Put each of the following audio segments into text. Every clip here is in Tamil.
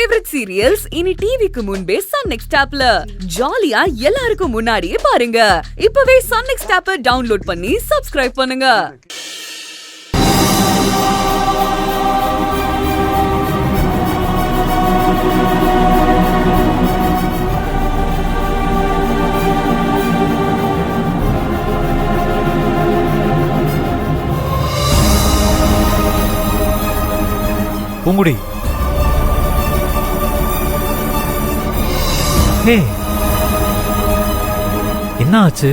ஃபேவரட் சீரியல்ஸ் இனி டிவிக்கு முன்பே சன் நெக்ஸ்ட் ஆப்ல ஜாலியா எல்லாருக்கும் முன்னாடியே பாருங்க. இப்பவே சன் நெக்ஸ்ட் ஆப்பை டவுன்லோட் பண்ணி சப்ஸ்கிரைப் பண்ணுங்க. பூங்குடி, ஹே, என்ன ஆச்சு?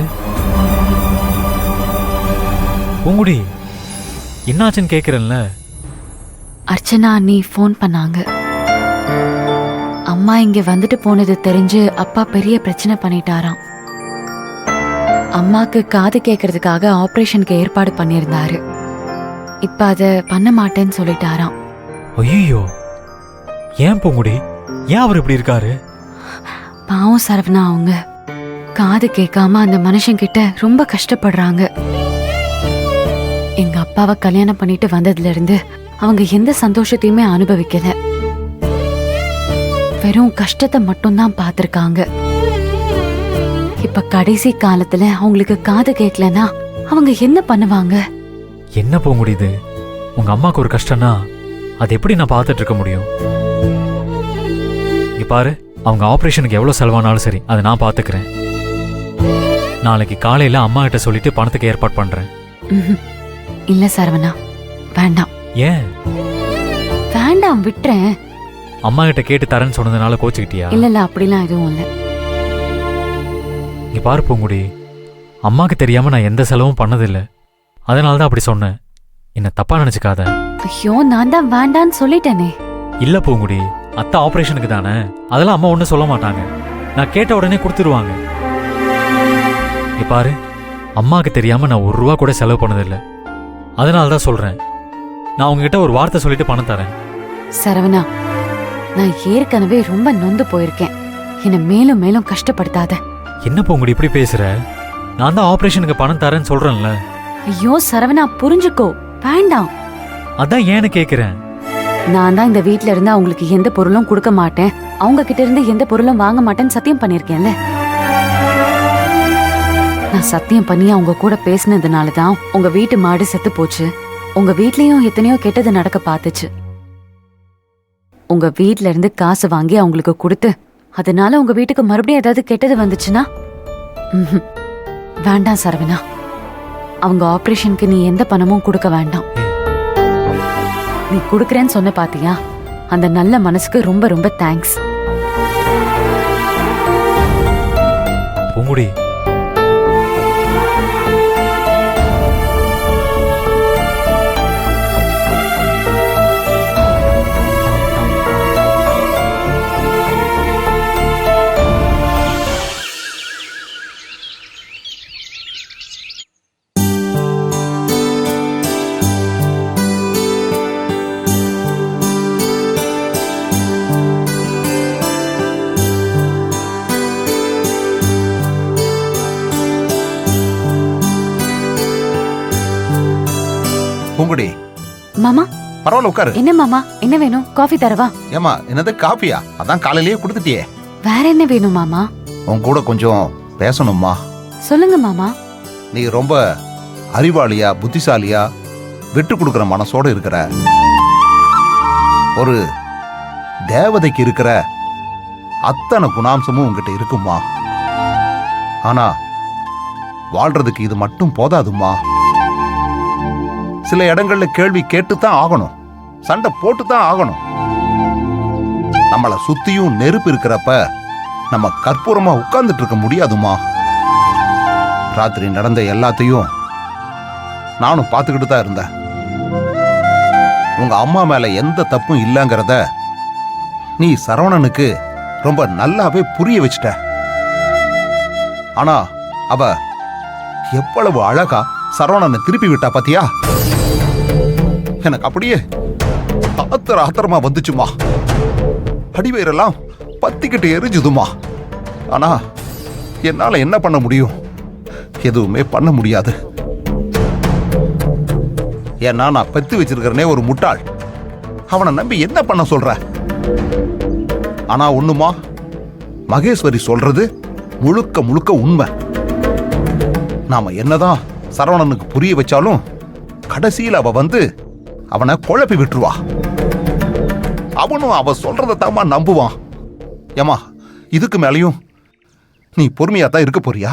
பூங்குடி, என்ன ஆச்சுன்னு கேக்குறேன்ல. அர்ச்சனா அண்ணி ஃபோன் பண்ணாங்க. அம்மா இங்க வந்துட்டு போனது தெரிஞ்சு அப்பா பெரிய பிரச்சனை பண்ணிட்டாராம். அம்மாக்கு காது கேட்கறதுக்காக ஆபரேஷனுக்கு ஏற்பாடு பண்ணியிருந்தாரு. இப்ப அத பண்ண மாட்டேன்னு சொல்லிட்டாராம். ஐயோ, ஏன் பூங்குடி, ஏன் அவர் இப்படி இருக்காரு? பாவம் சரவணா, அவங்க காது கேட்காம அந்த மனுஷன் கிட்ட ரொம்ப கஷ்டப்படுறாங்க. எங்க அப்பாவை கல்யாணம் பண்ணிட்டு வந்ததுல இருந்து அவங்க எந்த சந்தோஷத்தையுமே அனுபவிக்கல. வெறும் கஷ்டத்தை மட்டும்தான் பார்த்திருக்காங்க. இப்ப கடைசி காலத்துல அவங்களுக்கு காது கேட்கலன்னா அவங்க என்ன பண்ணுவாங்க? என்ன பூங்குடி இது? உங்க அம்மாக்கு ஒரு கஷ்டம்னா அது எப்படி நான் பார்த்துட்டு இருக்க முடியும்? இங்க பாரு, அவங்க ஆபரேஷனுக்கு எவ்வளவு செலவானாலும் சரி, அதை நான் பாத்துக்கிறேன். நாளைக்கு காலையில அம்மா கிட்ட சொல்லிட்டு பணத்துக்கு ஏற்பாடு பண்றேன். இல்ல சரவணா, வேண்டாம். ஏன் வேண்டாம், விட்டுறேன். அம்மா கிட்ட கேட்டு தரேன்னு சொன்னதுனால கோச்சுக்கிட்டியா? இல்ல, அப்படிலாம் எதுவும் இல்ல. இங்க பாரு பூங்குடி, அம்மாக்கு தெரியாம நான் எந்த செலவும் பண்ணதில்லை. அதனாலதான் அப்படி சொன்னேன். என்ன தப்பா நினைச்சுக்காத. ஐயோ, நான் தான் வேண்டான்னு சொல்லிட்டேனே. இல்ல பூங்குடி, அத்தை ஆபரேஷனுக்கு தானே, அதெல்லாம் அம்மா ஒன்னும் சொல்ல மாட்டாங்க. நான் கேட்ட உடனே கொடுத்துருவாங்க. இங்க பாரு, அம்மாக்கு தெரியாம நான் ₹1 கூட செலவு பண்ணதில்லை. அதனாலதான் சொல்றேன். நான் உங்ககிட்ட ஒரு வார்த்தை சொல்லிட்டு பணம் தரேன். சரவணா, நான் ஏற்கனவே ரொம்ப நொந்து போயிருக்கேன். என்ன மேலும் மேலும் கஷ்டப்படுத்தாத. என்ன பூங்குடி இப்படி பேசுற? நான் தான் ஆபரேஷனுக்கு பணம் தரேன்னு சொல்றேன்ல. ஐயோ சரவணா, புரிஞ்சுக்கோ. வேண்டாம். அதான் ஏன்னு கேக்குறேன். நான் தான் இந்த வீட்ல இருந்து அவங்களுக்கு எந்த பொருளும் கொடுக்க மாட்டேன், அவங்க கிட்ட இருந்து எந்த பொருளும் வாங்க மாட்டேன்னு சத்தியம் பண்ணிருக்கேன்ல. நான் சத்தியம் பண்ணி அவங்க கூட பேசினதுனாலதான் உங்க வீட்டு மாடு செத்து போச்சு. உங்க வீட்லயும் எத்தனையோ கெட்டது நடக்க பார்த்துச்சு. உங்க வீட்ல இருந்து காசு வாங்கி அவங்களுக்கு கொடுத்து அதனால உங்க வீட்டுக்கு மறுபடியும் ஏதாவது கெட்டது வந்துச்சுன்னா வேண்டாம் சரவணா. அவங்க ஆபரேஷனுக்கு நீ எந்த பணமும் கொடுக்க வேண்டாம். நீ குடுக்கறேன்னு சொன்ன பாத்தியா, அந்த நல்ல மனசுக்கு ரொம்ப ரொம்ப தேங்க்ஸ். பூங்குடி, பூங்குடி, மாமா. பரவாயில்ல, உட்காரு. என்ன மாமா, என்ன வேணும்? காஃபி தரவா? ஏமா, என்னது காஃபியா? அதான் காலையிலேயே கொடுத்துட்டியே. வேற என்ன வேணும் மாமா? உன் கூட கொஞ்சம் பேசணும்மா. சொல்லுங்க மாமா. நீ ரொம்ப அறிவாளியா, புத்திசாலியா, விட்டு கொடுக்குற மனசோட இருக்கிற. ஒரு தேவதைக்கு இருக்கிற அத்தனை குணாம்சமும் உங்ககிட்ட இருக்குமா. ஆனா வாழ்றதுக்கு இது மட்டும் போதாதுமா. சில இடங்கள்ல கேள்வி கேட்டுத்தான் ஆகணும், சண்டை போட்டுத்தான் ஆகணும். நம்மள சுத்தியும் நெருப்பு இருக்கிறப்ப நம்ம கற்பூரமா உட்கார்ந்துட்டு இருக்க முடியாதுமா. ராத்திரி நடந்த எல்லாத்தையும் நானும் பார்த்துக்கிட்டு தான் இருந்தேன். உங்க அம்மா மேல எந்த தப்பும் இல்லைங்கிறத நீ சரவணனுக்கு ரொம்ப நல்லாவே புரிய வச்சுட்ட. ஆனா அவ எவ்வளவு அழகா சரவணனை திருப்பி விட்டா பாத்தியா? எனக்கு அப்படியே ஆத்திரமா வந்துச்சுமா. அடிவயிறெல்லாம் பத்திக்கிட்டு எரிஞ்சுதுமா. ஆனா என்னால என்ன பண்ண முடியும்? எதுவுமே பண்ண முடியாது. ஏன்னா நான் பெத்து வச்சிருக்கிறனே ஒரு முட்டாள். அவனை நம்பி என்ன பண்ண சொல்ற? ஆனா ஒண்ணுமா, மகேஸ்வரி சொல்றது முழுக்க முழுக்க உண்மை. நாம என்னதான் சரவணனுக்கு புரிய வச்சாலும் கடைசியில் அவ வந்து அவனை குழப்பி விட்டுருவா. அவனும் அவ சொல்றதை தாமா நம்புவான். ஏமா, இதுக்கு மேலையும் நீ பொறுமையா தான் இருக்க போறியா?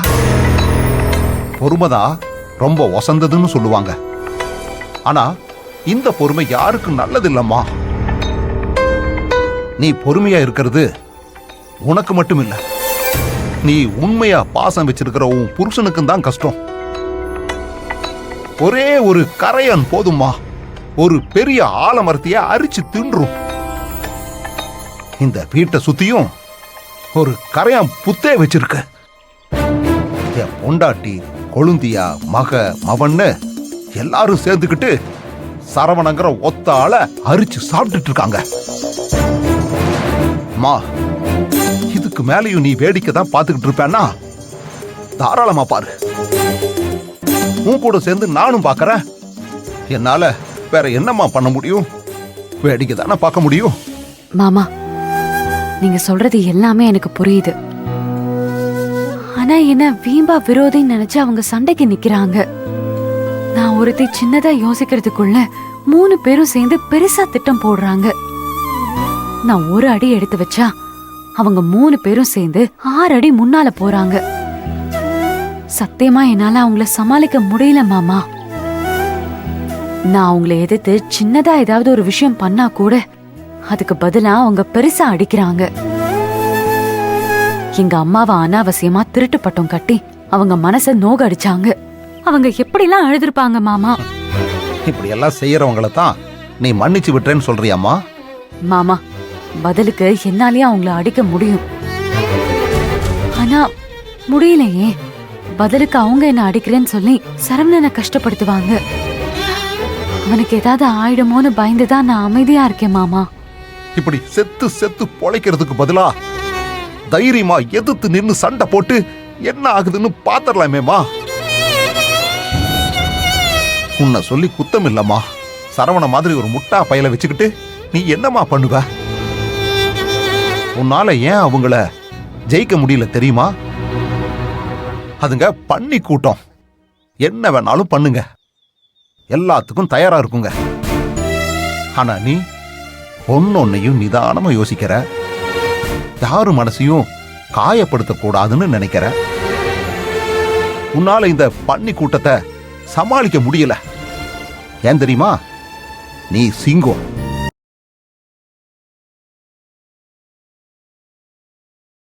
பொறுமைதான் ரொம்ப ஒசந்ததுன்னு சொல்லுவாங்க. ஆனா இந்த பொறுமை யாருக்கும் நல்லது இல்லம்மா. நீ பொறுமையா இருக்கிறது உனக்கு மட்டும் இல்ல, நீ உண்மையா பாசம் வச்சிருக்கிற உன் புருஷனுக்கும் தான் கஷ்டம். ஒரே ஒரு கரையான் போதுமா, ஒரு பெரிய ஆலமரத்தையே அரிச்சு தின்றும். இந்த வீட்டை சுத்தியும் ஒரு கரையான் புத்தே வச்சிருக்க. என் பொண்டாட்டி, கொழுந்தியா, மக, மவன்னு எல்லாரும் சேர்ந்துக்கிட்டு சரவணங்கிற ஒத்த ஆளை அரிச்சு சாப்பிட்டுட்டு இருக்காங்க. மா, இதுக்கு மேலையும் நீ வேடிக்கை தான் பார்த்துக்கிட்டு இருப்பேன்னா தாராளமா பாரு. உன் கூட சேர்ந்து நானும் பார்க்கறேன். என்னால வேற என்னம்மா பண்ண முடியும்? வேடிக்கை தானே பார்க்க முடியும். மாமா, நீங்க சொல்றது எல்லாமே எனக்கு புரியுது. ஆனா என்ன வீம்பா விரோதின்னு நினைச்சு அவங்க சண்டைக்கு நிக்கிறாங்க. நான் ஒருத்தி சின்னதா யோசிக்கிறதுக்குள்ள 3 பேரும் சேர்ந்து பெருசா திட்டம் போடுறாங்க. நான் ஒரு அடி எடுத்து வச்சா அவங்க 3 பேரும் சேர்ந்து 6 அடி முன்னால போறாங்க. சத்தியமா என்னால அவங்கள சமாளிக்க முடியல மாமா. நான் அவங்கள எதிர்த்து சின்னதா ஏதாவது ஒரு விஷயம் பண்ணா கூட அதுக்கு பதிலா அவங்க பெருசா அடிக்கிறாங்க. எங்க அம்மாவை அனாவசியமா திருட்டு பட்டம் கட்டி அவங்க மனச நோக அடிச்சாங்க. அவங்க எப்படிலாம் அழுதுருப்பாங்க மாமா. இப்படி எல்லாம் செய்யறவங்கள தான் நீ மன்னிச்சு விட்டுறேன்னு சொல்றியாமா? மாமா, பதிலுக்கு என்னாலயே அவங்கள அடிக்க முடியும். ஆனா முடியலையே. பதிலுக்கு அவங்க என்ன அடிக்கிறேன்னு சொல்லி சரவணனை கஷ்டப்படுத்துவாங்க. அவனுக்கு ஏதாவது ஆயிடுமோன்னு பயந்துதான் நான் அமைதியா இருக்கேன் மாமா. இப்படி செத்து செத்து பொழைக்கிறதுக்கு பதிலா தைரியமா எதிர்த்து நின்னு சண்டை போட்டு என்ன ஆகுதுன்னு பாத்திரலாமேமா. உன்னை சொல்லி குத்தம் இல்லம்மா. சரவண மாதிரி ஒரு முட்டா பயல வச்சுக்கிட்டு நீ என்னமா பண்ணுவ? உன்னால ஏன் அவங்கள ஜெயிக்க முடியல தெரியுமா? அதுங்க பண்ணி கூட்டம். என்ன வேணாலும் பண்ணுங்க, எல்லாத்துக்கும் தயாரா இருக்குங்க. ஆனா நீ ஒன்னொன்னையும் நிதானமா யோசிக்கிற, யாரு மனசையும் காயப்படுத்த கூடாதுன்னு நினைக்கிற. உன்னால இந்த பண்ணி கூட்டத்தை சமாளிக்க முடியல. ஏன் தெரியுமா? நீ சிங்கம்.